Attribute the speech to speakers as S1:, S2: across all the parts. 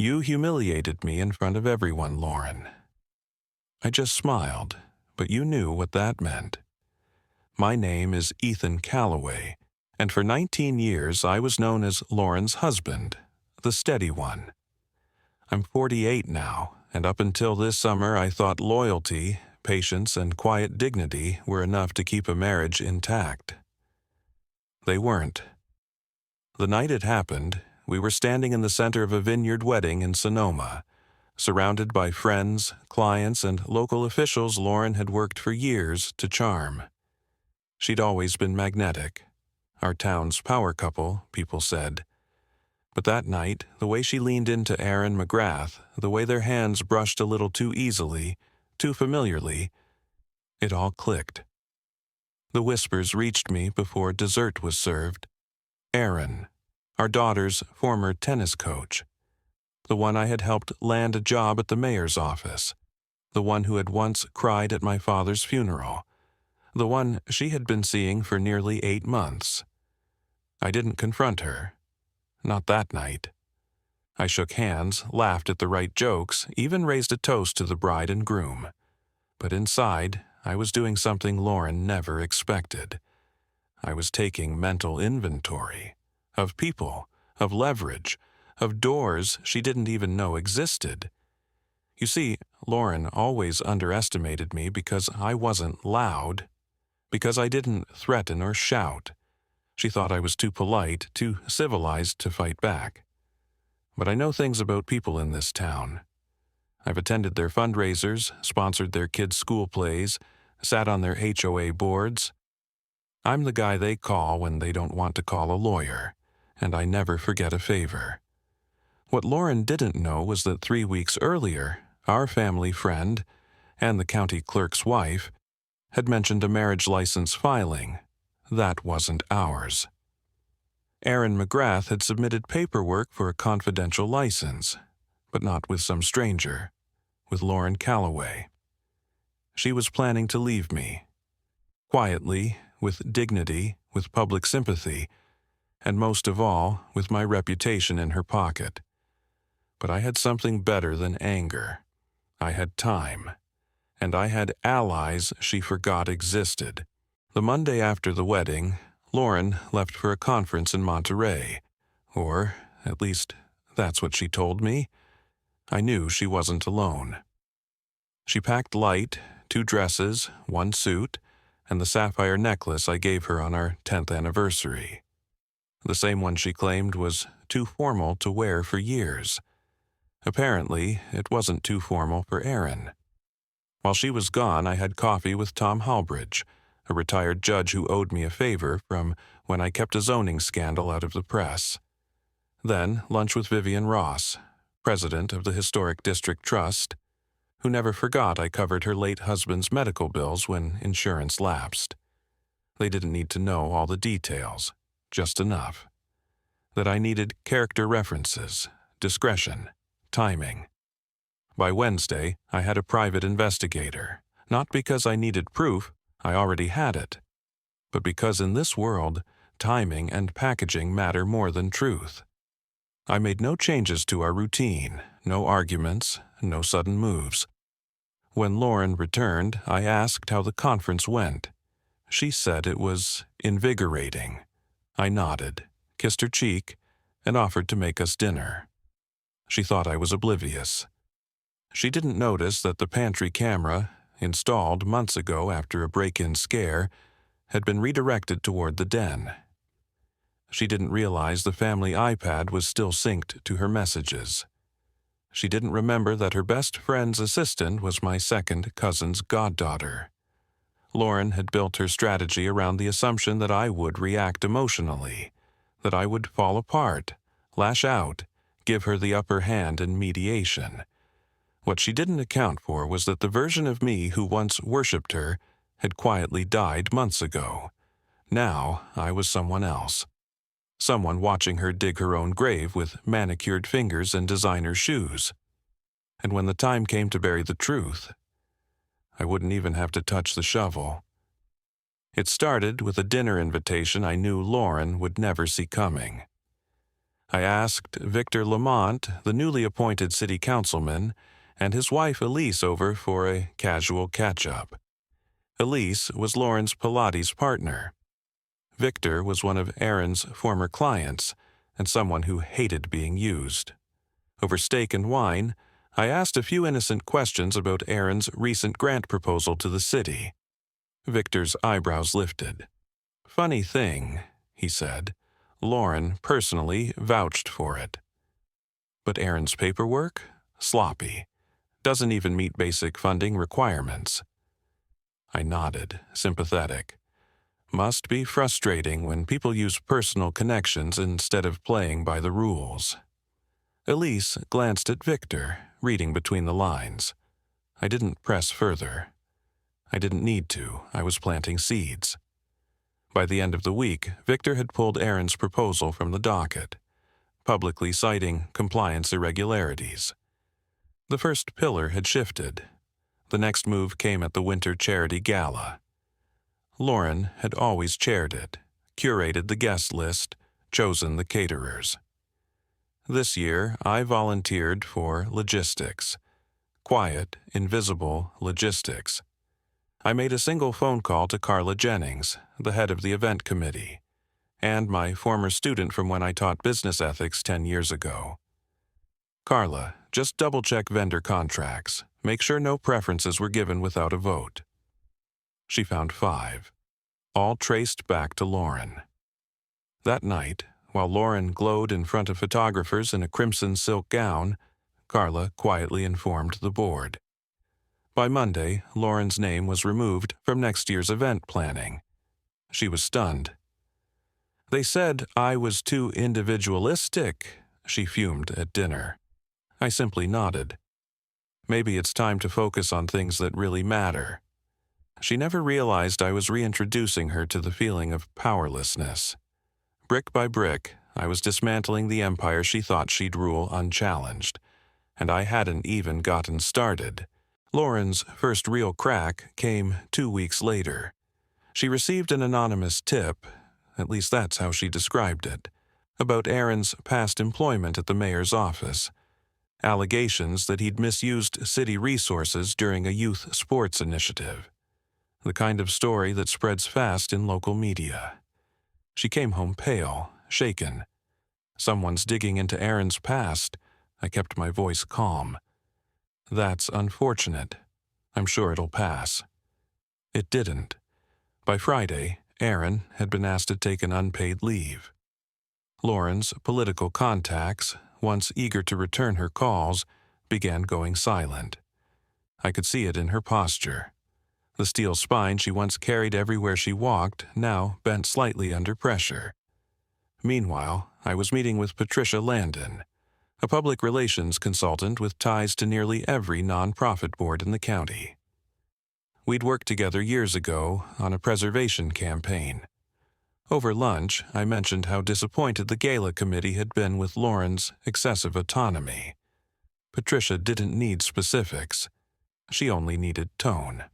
S1: You humiliated me in front of everyone, Lauren. I just smiled, but you knew what that meant. My name is Ethan Calloway, and for 19 years I was known as Lauren's husband, the steady one. I'm 48 now, and up until this summer I thought loyalty, patience, and quiet dignity were enough to keep a marriage intact. They weren't. The night it happened, we were standing in the center of a vineyard wedding in Sonoma, surrounded by friends, clients, and local officials Lauren had worked for years to charm. She'd always been magnetic. Our town's power couple, people said. But that night, the way she leaned into Aaron McGrath, the way their hands brushed a little too easily, too familiarly, it all clicked. The whispers reached me before dessert was served. Aaron, our daughter's former tennis coach, the one I had helped land a job at the mayor's office, the one who had once cried at my father's funeral, the one she had been seeing for nearly 8 months. I didn't confront her. Not that night. I shook hands, laughed at the right jokes, even raised a toast to the bride and groom. But inside, I was doing something Lauren never expected. I was taking mental inventory of people, of leverage, of doors she didn't even know existed. You see, Lauren always underestimated me because I wasn't loud, because I didn't threaten or shout. She thought I was too polite, too civilized to fight back. But I know things about people in this town. I've attended their fundraisers, sponsored their kids' school plays, sat on their HOA boards. I'm the guy they call when they don't want to call a lawyer, and I never forget a favor. What Lauren didn't know was that 3 weeks earlier, our family friend, and the county clerk's wife, had mentioned a marriage license filing. That wasn't ours. Aaron McGrath had submitted paperwork for a confidential license, but not with some stranger, with Lauren Calloway. She was planning to leave me. Quietly, with dignity, with public sympathy, and most of all, with my reputation in her pocket. But I had something better than anger. I had time. And I had allies she forgot existed. The Monday after the wedding, Lauren left for a conference in Monterey, or, at least, that's what she told me. I knew she wasn't alone. She packed light, 2 dresses, 1 suit, and the sapphire necklace I gave her on our 10th anniversary. The same one she claimed was too formal to wear for years. Apparently, it wasn't too formal for Aaron. While she was gone, I had coffee with Tom Halbridge, a retired judge who owed me a favor from when I kept a zoning scandal out of the press. Then lunch with Vivian Ross, president of the Historic District Trust, who never forgot I covered her late husband's medical bills when insurance lapsed. They didn't need to know all the details, just enough. That I needed character references, discretion, timing. By Wednesday, I had a private investigator, not because I needed proof, I already had it, but because in this world, timing and packaging matter more than truth. I made no changes to our routine, no arguments, no sudden moves. When Lauren returned, I asked how the conference went. She said it was invigorating. I nodded, kissed her cheek, and offered to make us dinner. She thought I was oblivious. She didn't notice that the pantry camera, installed months ago after a break-in scare, had been redirected toward the den. She didn't realize the family iPad was still synced to her messages. She didn't remember that her best friend's assistant was my second cousin's goddaughter. Lauren had built her strategy around the assumption that I would react emotionally, that I would fall apart, lash out, give her the upper hand in mediation. What she didn't account for was that the version of me who once worshipped her had quietly died months ago. Now I was someone else. Someone watching her dig her own grave with manicured fingers and designer shoes. And when the time came to bury the truth, I wouldn't even have to touch the shovel. It started with a dinner invitation I knew Lauren would never see coming. I asked Victor Lamont, the newly appointed city councilman, and his wife Elise over for a casual catch-up. Elise was Lauren's Pilates partner. Victor was one of Aaron's former clients and someone who hated being used. Over steak and wine, I asked a few innocent questions about Aaron's recent grant proposal to the city. Victor's eyebrows lifted. "Funny thing," he said. "Lauren personally vouched for it. But Aaron's paperwork? Sloppy. Doesn't even meet basic funding requirements." I nodded, sympathetic. Must be frustrating when people use personal connections instead of playing by the rules. Elise glanced at Victor, reading between the lines. I didn't press further. I didn't need to. I was planting seeds. By the end of the week, Victor had pulled Aaron's proposal from the docket, publicly citing compliance irregularities. The first pillar had shifted. The next move came at the Winter Charity Gala. Lauren had always chaired it, curated the guest list, chosen the caterers. This year, I volunteered for logistics. Quiet, invisible logistics. I made a single phone call to Carla Jennings, the head of the event committee, and my former student from when I taught business ethics 10 years ago. "Carla, just double-check vendor contracts. Make sure no preferences were given without a vote." She found 5, all traced back to Lauren. That night, while Lauren glowed in front of photographers in a crimson silk gown, Carla quietly informed the board. By Monday, Lauren's name was removed from next year's event planning. She was stunned. "They said I was too individualistic," she fumed at dinner. I simply nodded. Maybe it's time to focus on things that really matter. She never realized I was reintroducing her to the feeling of powerlessness. Brick by brick, I was dismantling the empire she thought she'd rule unchallenged. And I hadn't even gotten started. Lauren's first real crack came 2 weeks later. She received an anonymous tip, at least that's how she described it, about Aaron's past employment at the mayor's office. Allegations that he'd misused city resources during a youth sports initiative. The kind of story that spreads fast in local media. She came home pale, shaken. "Someone's digging into Aaron's past." I kept my voice calm. "That's unfortunate. I'm sure it'll pass." It didn't. By Friday, Aaron had been asked to take an unpaid leave. Lauren's political contacts, once eager to return her calls, began going silent. I could see it in her posture. The steel spine she once carried everywhere she walked now bent slightly under pressure. Meanwhile, I was meeting with Patricia Landon, a public relations consultant with ties to nearly every nonprofit board in the county. We'd worked together years ago on a preservation campaign. Over lunch, I mentioned how disappointed the gala committee had been with Lauren's excessive autonomy. Patricia didn't need specifics. She only needed tone.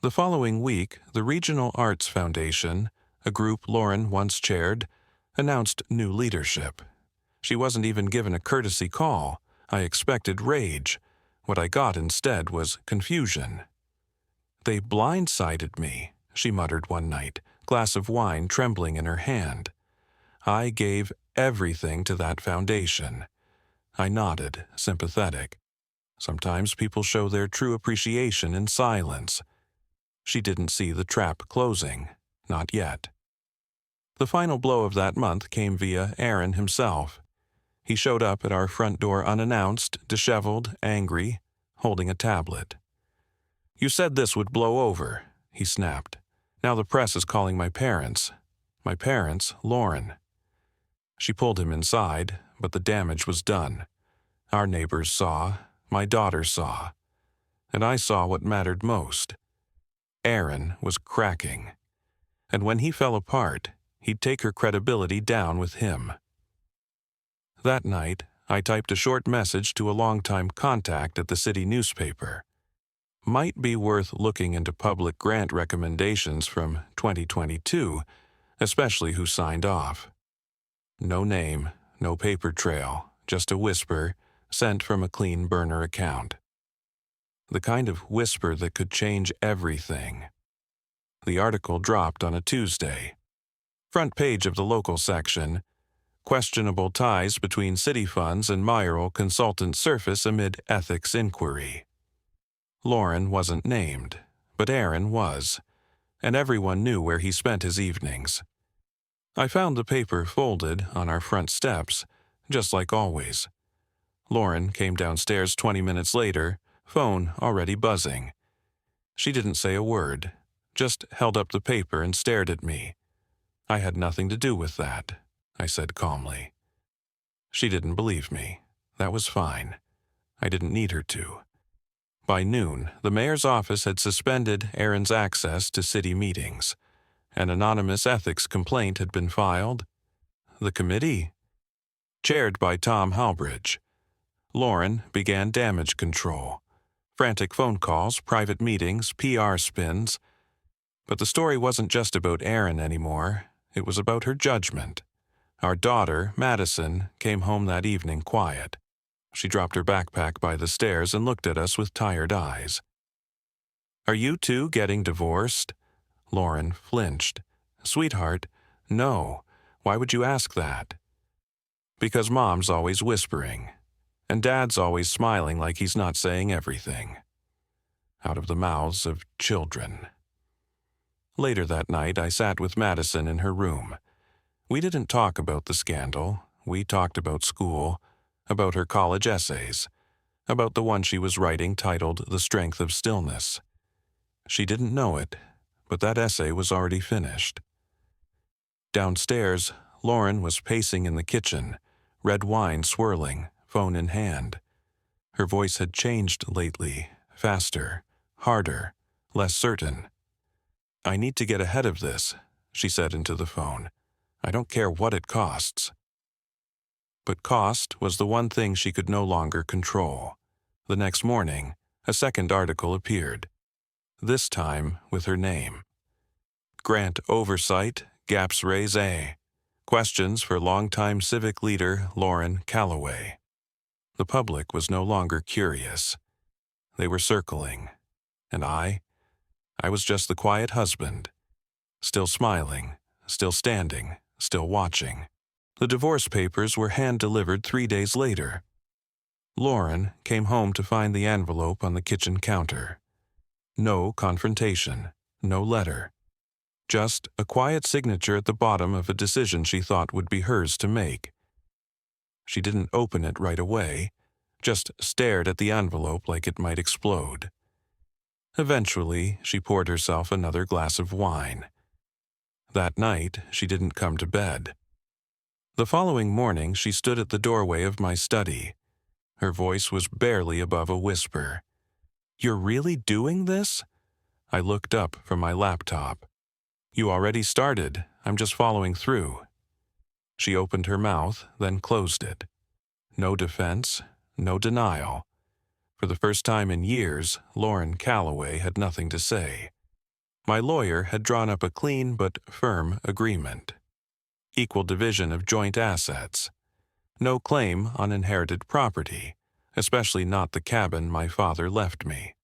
S1: The following week, the Regional Arts Foundation, a group Lauren once chaired, announced new leadership. She wasn't even given a courtesy call. I expected rage. What I got instead was confusion. "They blindsided me," she muttered one night, glass of wine trembling in her hand. "I gave everything to that foundation." I nodded, sympathetic. Sometimes people show their true appreciation in silence. She didn't see the trap closing. Not yet. The final blow of that month came via Aaron himself. He showed up at our front door unannounced, disheveled, angry, holding a tablet. "You said this would blow over," he snapped. "Now the press is calling my parents." My parents, Lauren. She pulled him inside, but the damage was done. Our neighbors saw, my daughter saw, and I saw what mattered most. Aaron was cracking, and when he fell apart, he'd take her credibility down with him. That night, I typed a short message to a longtime contact at the city newspaper. Might be worth looking into public grant recommendations from 2022, especially who signed off. No name, no paper trail, just a whisper sent from a clean burner account. The kind of whisper that could change everything. The article dropped on a Tuesday. Front page of the local section, questionable ties between city funds and mayoral consultant surface amid ethics inquiry. Lauren wasn't named, but Aaron was, and everyone knew where he spent his evenings. I found the paper folded on our front steps, just like always. Lauren came downstairs 20 minutes later, phone already buzzing. She didn't say a word, just held up the paper and stared at me. I had nothing to do with that, I said calmly. She didn't believe me. That was fine. I didn't need her to. By noon, the mayor's office had suspended Aaron's access to city meetings. An anonymous ethics complaint had been filed. The committee, chaired by Tom Halbridge, Lauren began damage control. Frantic phone calls, private meetings, PR spins. But the story wasn't just about Aaron anymore. It was about her judgment. Our daughter, Madison, came home that evening quiet. She dropped her backpack by the stairs and looked at us with tired eyes. "Are you two getting divorced?" Lauren flinched. "Sweetheart, no. Why would you ask that?" "Because Mom's always whispering, and Dad's always smiling like he's not saying everything." Out of the mouths of children. Later that night, I sat with Madison in her room. We didn't talk about the scandal. We talked about school, about her college essays, about the one she was writing titled The Strength of Stillness. She didn't know it, but that essay was already finished. Downstairs, Lauren was pacing in the kitchen, red wine swirling, phone in hand. Her voice had changed lately, faster, harder, less certain. "I need to get ahead of this," she said into the phone. "I don't care what it costs." But cost was the one thing she could no longer control. The next morning, a second article appeared, this time with her name. Grant Oversight, Gaps Raise A. Questions for longtime civic leader Lauren Calloway. The public was no longer curious. They were circling. And I was just the quiet husband, still smiling, still standing, still watching. The divorce papers were hand-delivered 3 days later. Lauren came home to find the envelope on the kitchen counter. No confrontation, no letter. Just a quiet signature at the bottom of a decision she thought would be hers to make. She didn't open it right away, just stared at the envelope like it might explode. Eventually, she poured herself another glass of wine. That night, she didn't come to bed. The following morning, she stood at the doorway of my study. Her voice was barely above a whisper. "You're really doing this?" I looked up from my laptop. "You already started. I'm just following through." She opened her mouth, then closed it. No defense, no denial. For the first time in years, Lauren Calloway had nothing to say. My lawyer had drawn up a clean but firm agreement. Equal division of joint assets. No claim on inherited property, especially not the cabin my father left me.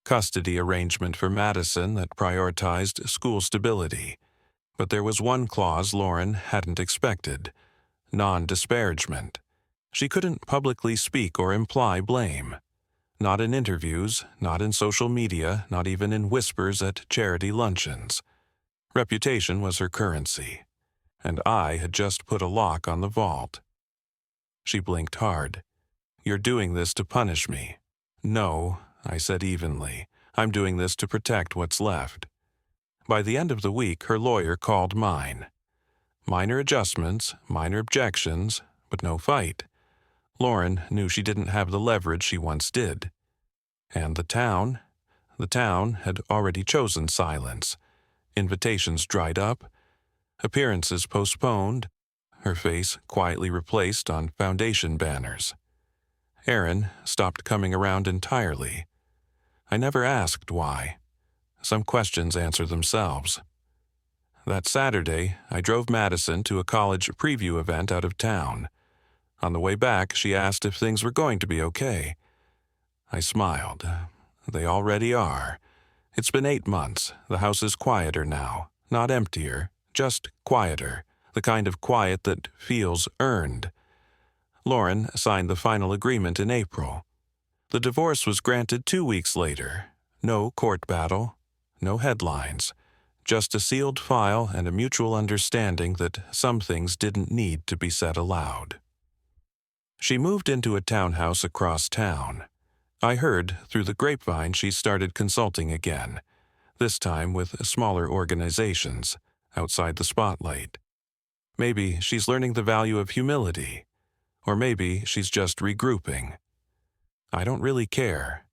S1: Custody arrangement for Madison that prioritized school stability. But there was one clause Lauren hadn't expected: non-disparagement. She couldn't publicly speak or imply blame. Not in interviews, not in social media, not even in whispers at charity luncheons. Reputation was her currency, and I had just put a lock on the vault. She blinked hard. "You're doing this to punish me." "No," I said evenly. "I'm doing this to protect what's left." By the end of the week, her lawyer called mine. Minor adjustments, minor objections, but no fight. Lauren knew she didn't have the leverage she once did. And the town had already chosen silence. Invitations dried up, appearances postponed, her face quietly replaced on foundation banners. Aaron stopped coming around entirely. I never asked why. Some questions answer themselves. That Saturday, I drove Madison to a college preview event out of town. On the way back, she asked if things were going to be okay. I smiled. They already are. It's been 8 months. The house is quieter now. Not emptier, just quieter. The kind of quiet that feels earned. Lauren signed the final agreement in April. The divorce was granted 2 weeks later. No court battle, no headlines. Just a sealed file and a mutual understanding that some things didn't need to be said aloud. She moved into a townhouse across town. I heard through the grapevine she started consulting again, this time with smaller organizations, outside the spotlight. Maybe she's learning the value of humility, or maybe she's just regrouping. I don't really care.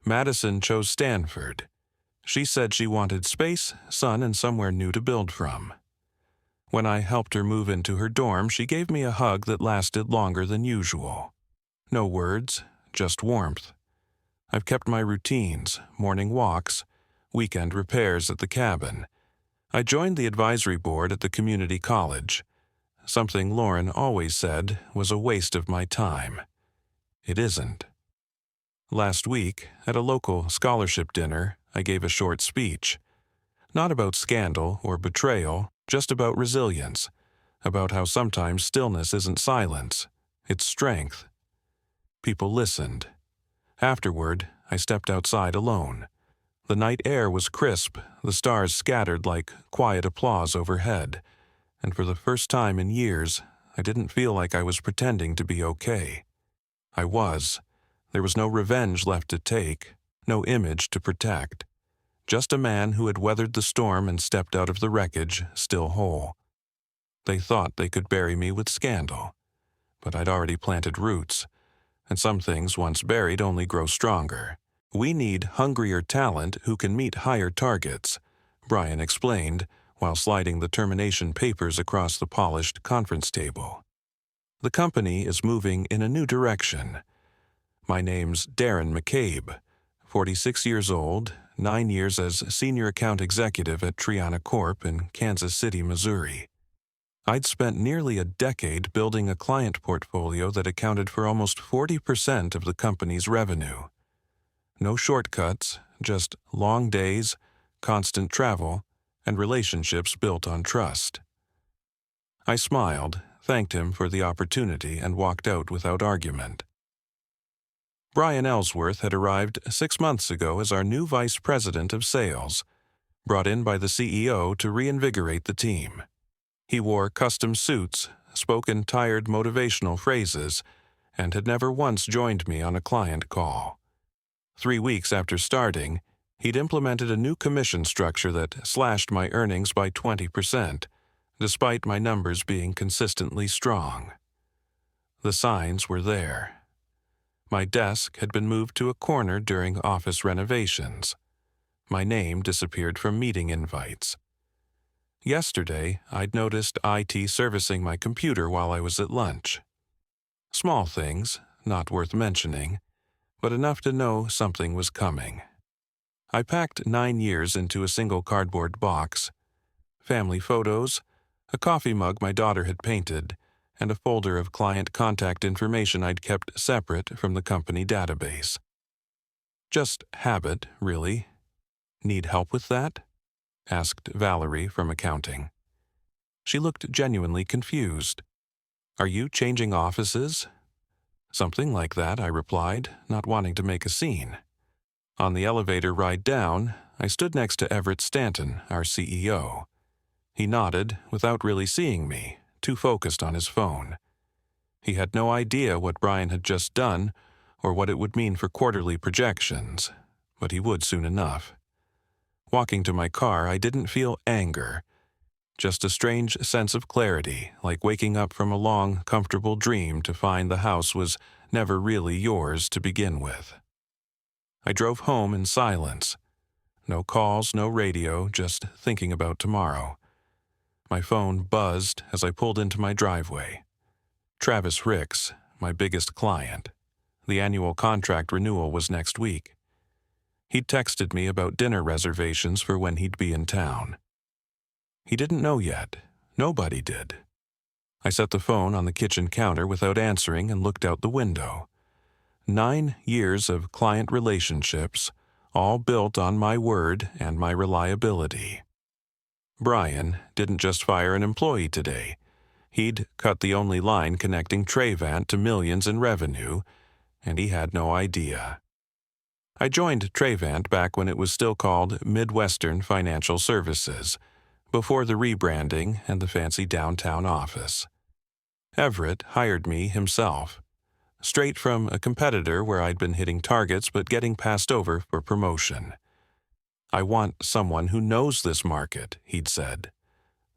S1: Madison chose Stanford. She said she wanted space, sun, and somewhere new to build from. When I helped her move into her dorm, she gave me a hug that lasted longer than usual. No words, just warmth. I've kept my routines, morning walks, weekend repairs at the cabin. I joined the advisory board at the community college, something Lauren always said was a waste of my time. It isn't. Last week, at a local scholarship dinner, I gave a short speech. Not about scandal or betrayal, just about resilience, about how sometimes stillness isn't silence, it's strength. People listened. Afterward, I stepped outside alone. The night air was crisp, the stars scattered like quiet applause overhead, and for the first time in years, I didn't feel like I was pretending to be okay. I was. There was no revenge left to take, no image to protect. Just a man who had weathered the storm and stepped out of the wreckage, still whole. They thought they could bury me with scandal, but I'd already planted roots, and some things once buried only grow stronger. We need hungrier talent who can meet higher targets, Brian explained, while sliding the termination papers across the polished conference table. The company is moving in a new direction. My name's Darren McCabe, 46 years old, 9 years as senior account executive at Triana Corp in Kansas City, Missouri. I'd spent nearly a decade building a client portfolio that accounted for almost 40% of the company's revenue. No shortcuts, just long days, constant travel, and relationships built on trust. I smiled, thanked him for the opportunity, and walked out without argument. Brian Ellsworth had arrived 6 months ago as our new vice president of sales, brought in by the CEO to reinvigorate the team. He wore custom suits, spoke in tired motivational phrases, and had never once joined me on a client call. 3 weeks after starting, he'd implemented a new commission structure that slashed my earnings by 20%, despite my numbers being consistently strong. The signs were there. My desk had been moved to a corner during office renovations. My name disappeared from meeting invites. Yesterday, I'd noticed IT servicing my computer while I was at lunch. Small things, not worth mentioning, but enough to know something was coming. I packed 9 years into a single cardboard box, family photos, a coffee mug my daughter had painted, and a folder of client contact information I'd kept separate from the company database. Just habit, really. Need help with that? Asked Valerie from accounting. She looked genuinely confused. Are you changing offices? Something like that, I replied, not wanting to make a scene. On the elevator ride down, I stood next to Everett Stanton, our CEO. He nodded without really seeing me, too focused on his phone. He had no idea what Brian had just done or what it would mean for quarterly projections, but he would soon enough. Walking to my car, I didn't feel anger, just a strange sense of clarity, like waking up from a long, comfortable dream to find the house was never really yours to begin with. I drove home in silence. No calls, no radio, just thinking about tomorrow. My phone buzzed as I pulled into my driveway. Travis Ricks, my biggest client. The annual contract renewal was next week. He'd texted me about dinner reservations for when he'd be in town. He didn't know yet. Nobody did. I set the phone on the kitchen counter without answering and looked out the window. 9 years of client relationships, all built on my word and my reliability. Brian didn't just fire an employee today. He'd cut the only line connecting Trayvant to millions in revenue, and he had no idea. I joined Trayvant back when it was still called Midwestern Financial Services, before the rebranding and the fancy downtown office. Everett hired me himself, straight from a competitor where I'd been hitting targets but getting passed over for promotion. "I want someone who knows this market," he'd said.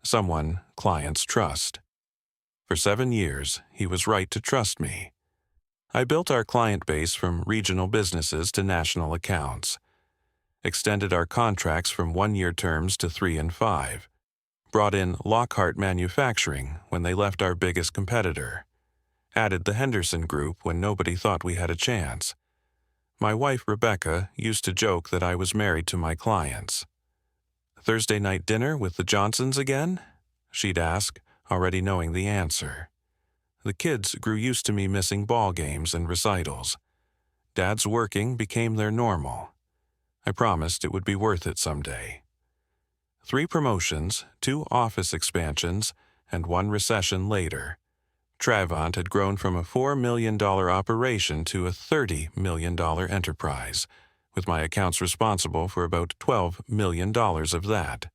S1: "Someone clients trust." For 7 years, he was right to trust me. I built our client base from regional businesses to national accounts, extended our contracts from 1-year terms to 3 and 5, brought in Lockhart Manufacturing when they left our biggest competitor, added the Henderson Group when nobody thought we had a chance. My wife, Rebecca, used to joke that I was married to my clients. "Thursday night dinner with the Johnsons again?" she'd ask, already knowing the answer. The kids grew used to me missing ball games and recitals. Dad's working became their normal. I promised it would be worth it someday. 3 promotions, 2 office expansions, and 1 recession later, Trayvant had grown from a $4 million operation to a $30 million enterprise, with my accounts responsible for about $12 million of that.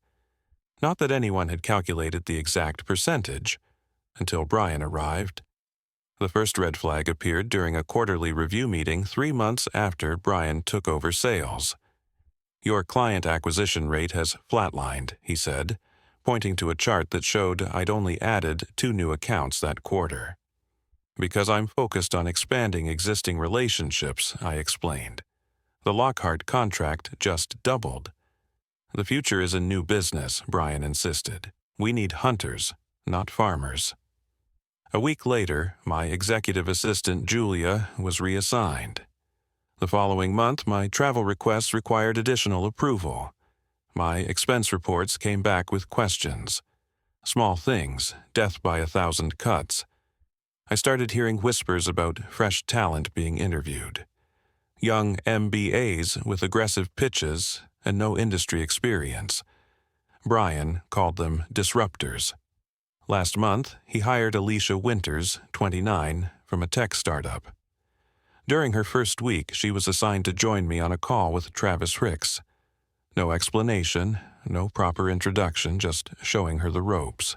S1: Not that anyone had calculated the exact percentage, until Brian arrived. The first red flag appeared during a quarterly review meeting 3 months after Brian took over sales. "Your client acquisition rate has flatlined," he said, pointing to a chart that showed I'd only added 2 new accounts that quarter. "Because I'm focused on expanding existing relationships," I explained. "The Lockhart contract just doubled." "The future is in new business," Brian insisted. "We need hunters, not farmers." A week later, my executive assistant, Julia, was reassigned. The following month, my travel requests required additional approval. My expense reports came back with questions. Small things, death by 1,000 cuts. I started hearing whispers about fresh talent being interviewed. Young MBAs with aggressive pitches and no industry experience. Brian called them disruptors. Last month, he hired Alicia Winters, 29, from a tech startup. During her first week, she was assigned to join me on a call with Travis Ricks. No explanation, no proper introduction, just showing her the ropes.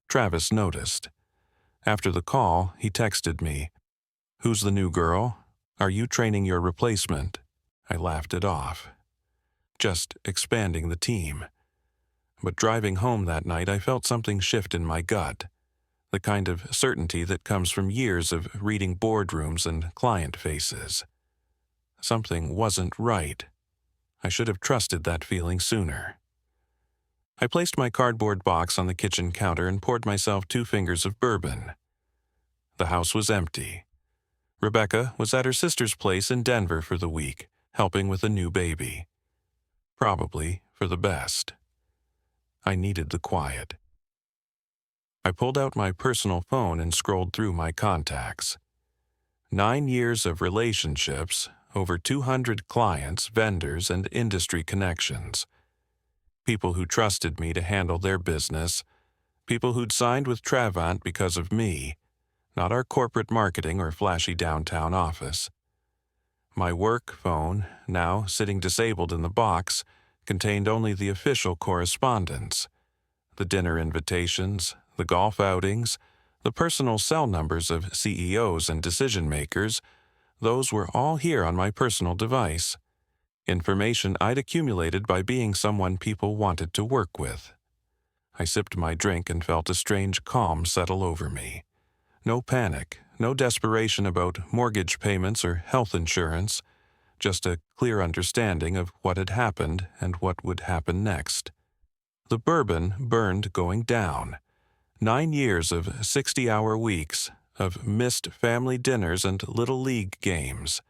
S1: Travis noticed. After the call, he texted me, "Who's the new girl? Are you training your replacement?" I laughed it off. Just expanding the team. But driving home that night, I felt something shift in my gut. The kind of certainty that comes from years of reading boardrooms and client faces. Something wasn't right. I should have trusted that feeling sooner. I placed my cardboard box on the kitchen counter and poured myself 2 fingers of bourbon. The house was empty. Rebecca was at her sister's place in Denver for the week, helping with a new baby. Probably for the best. I needed the quiet. I pulled out my personal phone and scrolled through my contacts. 9 years of relationships, over 200 clients, vendors, and industry connections. People who trusted me to handle their business. People who'd signed with Trayvant because of me, not our corporate marketing or flashy downtown office. My work phone, now sitting disabled in the box, contained only the official correspondence. The dinner invitations, the golf outings, the personal cell numbers of CEOs and decision-makers, those were all here on my personal device. Information I'd accumulated by being someone people wanted to work with. I sipped my drink and felt a strange calm settle over me. No panic, no desperation about mortgage payments or health insurance, just a clear understanding of what had happened and what would happen next. The bourbon burned going down. 9 years of 60-hour weeks, of missed family dinners and little league games.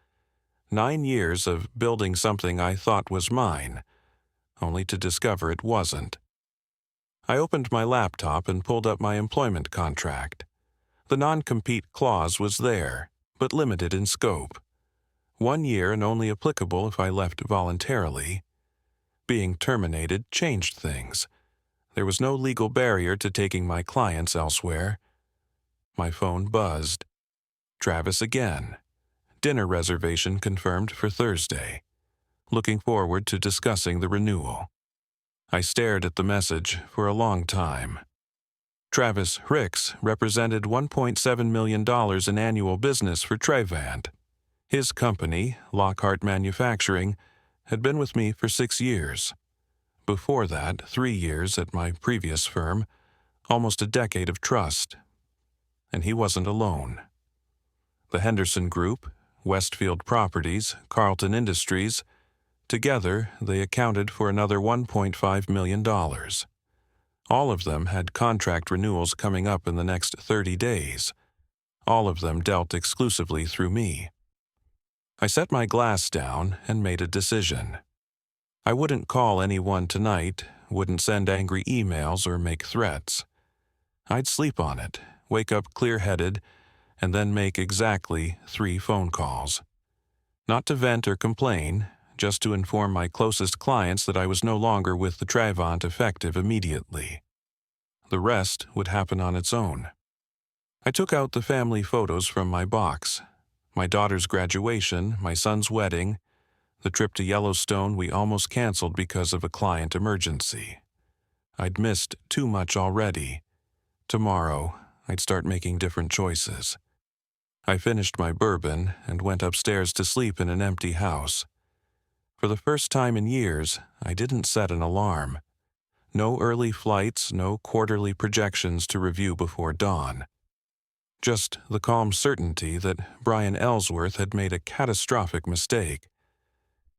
S1: 9 years of building something I thought was mine, only to discover it wasn't. I opened my laptop and pulled up my employment contract. The non-compete clause was there, but limited in scope. 1 year and only applicable if I left voluntarily. Being terminated changed things. There was no legal barrier to taking my clients elsewhere. My phone buzzed. Travis again. Dinner reservation confirmed for Thursday. Looking forward to discussing the renewal. I stared at the message for a long time. Travis Ricks represented $1.7 million in annual business for Trevant. His company, Lockhart Manufacturing, had been with me for 6 years. Before that, 3 years at my previous firm, almost a decade of trust. And he wasn't alone. The Henderson Group, Westfield Properties, Carlton Industries, together they accounted for another $1.5 million. All of them had contract renewals coming up in the next 30 days. All of them dealt exclusively through me. I set my glass down and made a decision. I wouldn't call anyone tonight, wouldn't send angry emails or make threats. I'd sleep on it, wake up clear-headed, and then make exactly 3 phone calls. Not to vent or complain, just to inform my closest clients that I was no longer with the Trevant effective immediately. The rest would happen on its own. I took out the family photos from my box. My daughter's graduation, my son's wedding, the trip to Yellowstone we almost canceled because of a client emergency. I'd missed too much already. Tomorrow, I'd start making different choices. I finished my bourbon and went upstairs to sleep in an empty house. For the first time in years, I didn't set an alarm. No early flights, no quarterly projections to review before dawn. Just the calm certainty that Brian Ellsworth had made a catastrophic mistake,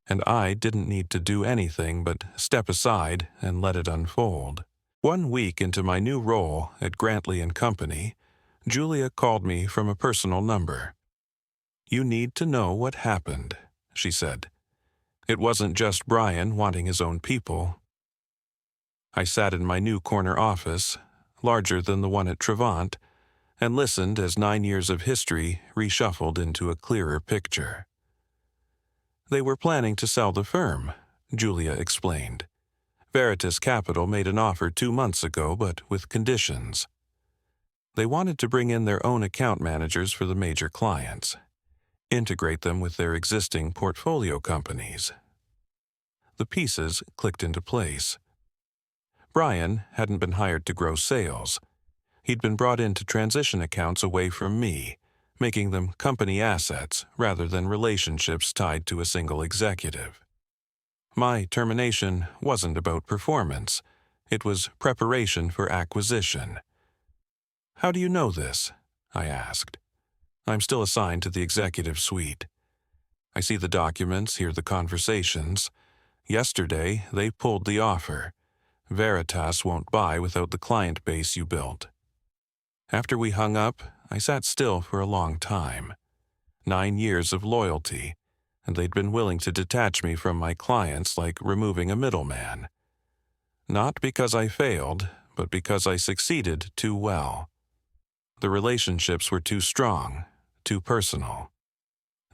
S1: and I didn't need to do anything but step aside and let it unfold. 1 week into my new role at Grantley & Company, Julia called me from a personal number. "You need to know what happened," she said. "It wasn't just Brian wanting his own people." I sat in my new corner office, larger than the one at Trevant, and listened as 9 years of history reshuffled into a clearer picture. "They were planning to sell the firm," Julia explained. "Veritas Capital made an offer 2 months ago, but with conditions. They wanted to bring in their own account managers for the major clients, integrate them with their existing portfolio companies." The pieces clicked into place. Brian hadn't been hired to grow sales. He'd been brought in to transition accounts away from me, making them company assets rather than relationships tied to a single executive. My termination wasn't about performance. It was preparation for acquisition. "How do you know this?" I asked. "I'm still assigned to the executive suite. I see the documents, hear the conversations. Yesterday, they pulled the offer. Veritas won't buy without the client base you built." After we hung up, I sat still for a long time. 9 years of loyalty, and they'd been willing to detach me from my clients like removing a middleman. Not because I failed, but because I succeeded too well. The relationships were too strong, too personal.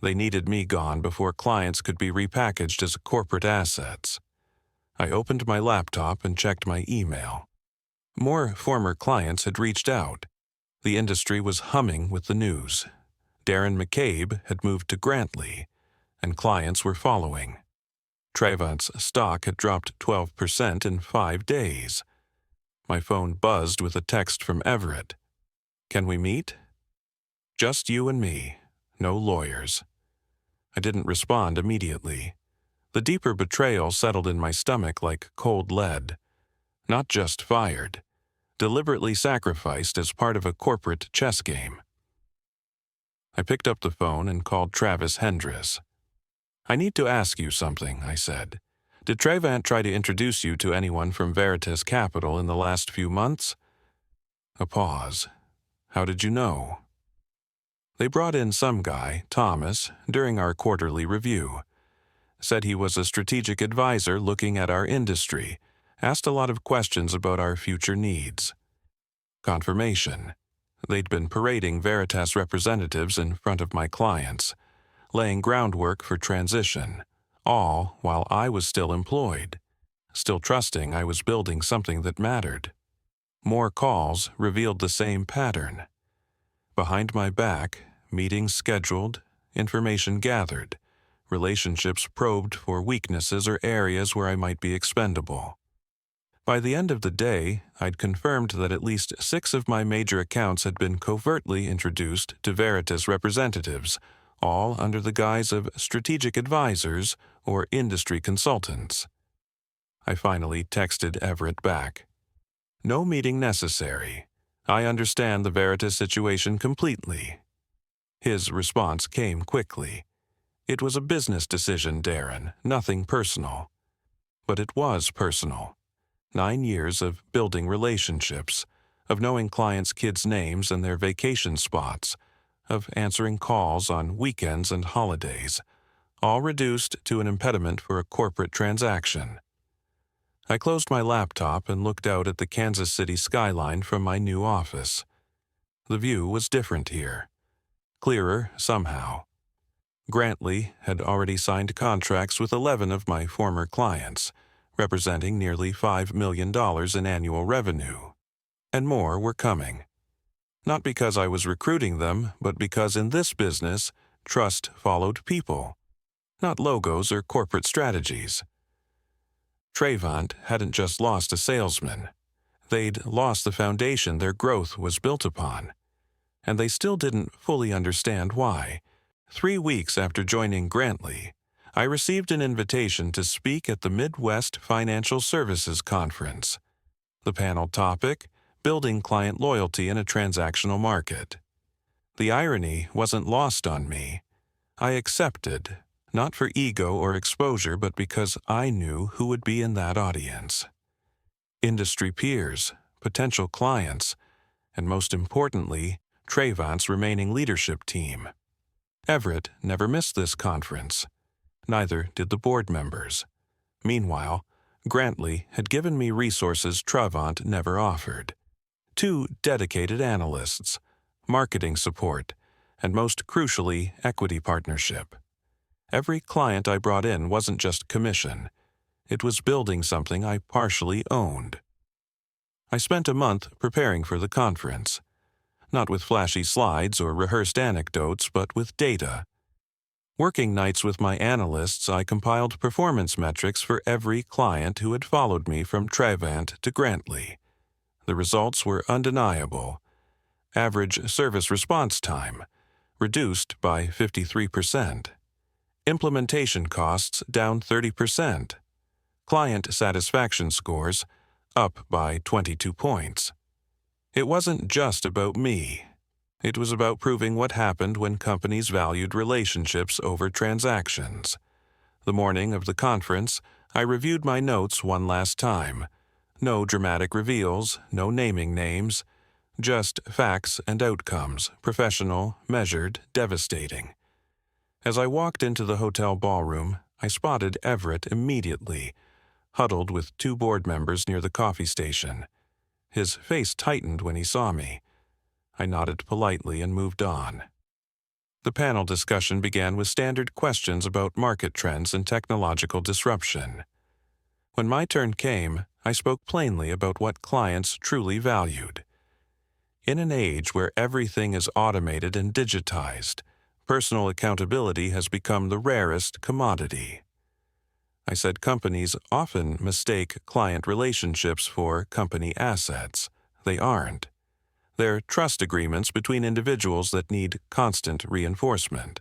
S1: They needed me gone before clients could be repackaged as corporate assets. I opened my laptop and checked my email. More former clients had reached out. The industry was humming with the news. Darren McCabe had moved to Grantley, and clients were following. Trevant's stock had dropped 12% in 5 days. My phone buzzed with a text from Everett. "Can we meet?" "Just you and me. No lawyers." I didn't respond immediately. The deeper betrayal settled in my stomach like cold lead. Not just fired. Deliberately sacrificed as part of a corporate chess game. I picked up the phone and called Travis Hendris. "I need to ask you something," I said. "Did Trevant try to introduce you to anyone from Veritas Capital in the last few months?" A pause. "How did you know?" "They brought in some guy, Thomas, during our quarterly review. Said he was a strategic advisor looking at our industry, Asked a lot of questions about our future needs. Confirmation. They'd been parading Veritas representatives in front of my clients, laying groundwork for transition, all while I was still employed, still trusting I was building something that mattered. More calls revealed the same pattern. Behind my back, meetings scheduled, information gathered, relationships probed for weaknesses or areas where I might be expendable. By the end of the day, I'd confirmed that at least 6 of my major accounts had been covertly introduced to Veritas representatives, all under the guise of strategic advisors or industry consultants. I finally texted Everett back. "No meeting necessary. I understand the Veritas situation completely." His response came quickly. "It was a business decision, Darren, nothing personal." But it was personal. 9 years of building relationships, of knowing clients' kids' names and their vacation spots, of answering calls on weekends and holidays, all reduced to an impediment for a corporate transaction. I closed my laptop and looked out at the Kansas City skyline from my new office. The view was different here. Clearer somehow. Grantley had already signed contracts with 11 of my former clients, representing nearly $5 million in annual revenue. And more were coming. Not because I was recruiting them, but because in this business, trust followed people, not logos or corporate strategies. Trayvant hadn't just lost a salesman. They'd lost the foundation their growth was built upon. And they still didn't fully understand why. 3 weeks after joining Grantley, I received an invitation to speak at the Midwest Financial Services Conference. The panel topic, Building Client Loyalty in a Transactional Market. The irony wasn't lost on me. I accepted, not for ego or exposure, but because I knew who would be in that audience. Industry peers, potential clients, and most importantly, Trayvant's remaining leadership team. Everett never missed this conference. Neither did the board members. Meanwhile, Grantley had given me resources Trayvant never offered. 2 dedicated analysts, marketing support, and most crucially, equity partnership. Every client I brought in wasn't just commission. It was building something I partially owned. I spent a month preparing for the conference. Not with flashy slides or rehearsed anecdotes, but with data. Working nights with my analysts, I compiled performance metrics for every client who had followed me from Trayvant to Grantley. The results were undeniable. Average service response time, reduced by 53%. Implementation costs down 30%. Client satisfaction scores up by 22 points. It wasn't just about me. It was about proving what happened when companies valued relationships over transactions. The morning of the conference, I reviewed my notes one last time. No dramatic reveals, no naming names, just facts and outcomes, professional, measured, devastating. As I walked into the hotel ballroom, I spotted Everett immediately, huddled with 2 board members near the coffee station. His face tightened when he saw me. I nodded politely and moved on. The panel discussion began with standard questions about market trends and technological disruption. When my turn came, I spoke plainly about what clients truly valued. In an age where everything is automated and digitized, personal accountability has become the rarest commodity. I said companies often mistake client relationships for company assets. They aren't. They're trust agreements between individuals that need constant reinforcement.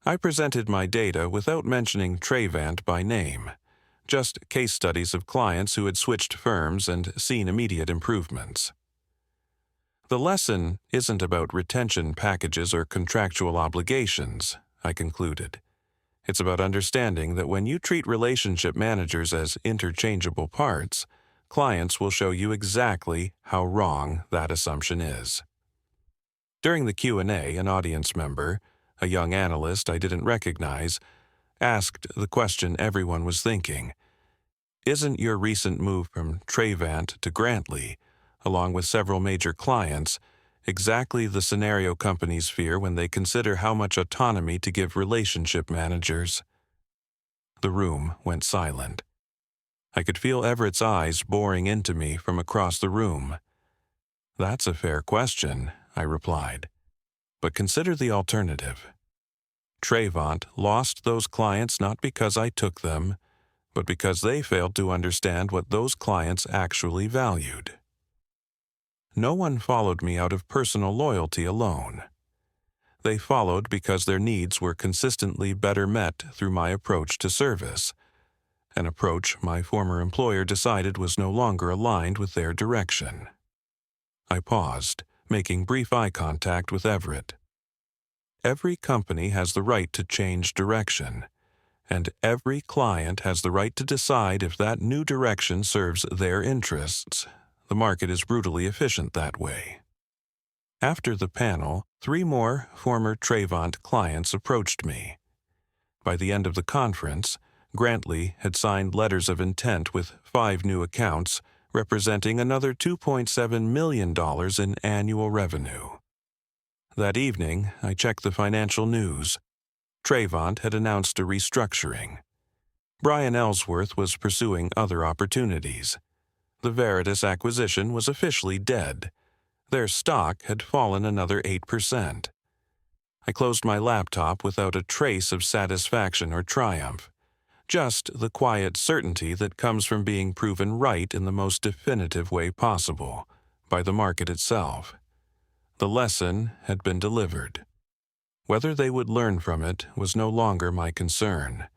S1: I presented my data without mentioning Trayvant by name, just case studies of clients who had switched firms and seen immediate improvements. The lesson isn't about retention packages or contractual obligations, I concluded. It's about understanding that when you treat relationship managers as interchangeable parts, clients will show you exactly how wrong that assumption is. During the Q&A, an audience member, a young analyst I didn't recognize, asked the question everyone was thinking. Isn't your recent move from Trayvant to Grantley, along with several major clients, exactly the scenario companies fear when they consider how much autonomy to give relationship managers? The room went silent. I could feel Everett's eyes boring into me from across the room. That's a fair question, I replied. But consider the alternative. Trayvant lost those clients not because I took them, but because they failed to understand what those clients actually valued. No one followed me out of personal loyalty alone. They followed because their needs were consistently better met through my approach to service, an approach my former employer decided was no longer aligned with their direction. I paused, making brief eye contact with Everett. Every company has the right to change direction, and every client has the right to decide if that new direction serves their interests. The market is brutally efficient that way. After the panel, 3 more former Trayvant clients approached me. By the end of the conference, Grantley had signed letters of intent with 5 new accounts, representing another $2.7 million in annual revenue. That evening, I checked the financial news. Trayvant had announced a restructuring. Brian Ellsworth was pursuing other opportunities. The Veritas acquisition was officially dead. Their stock had fallen another 8%. I closed my laptop without a trace of satisfaction or triumph, just the quiet certainty that comes from being proven right in the most definitive way possible, by the market itself. The lesson had been delivered. Whether they would learn from it was no longer my concern.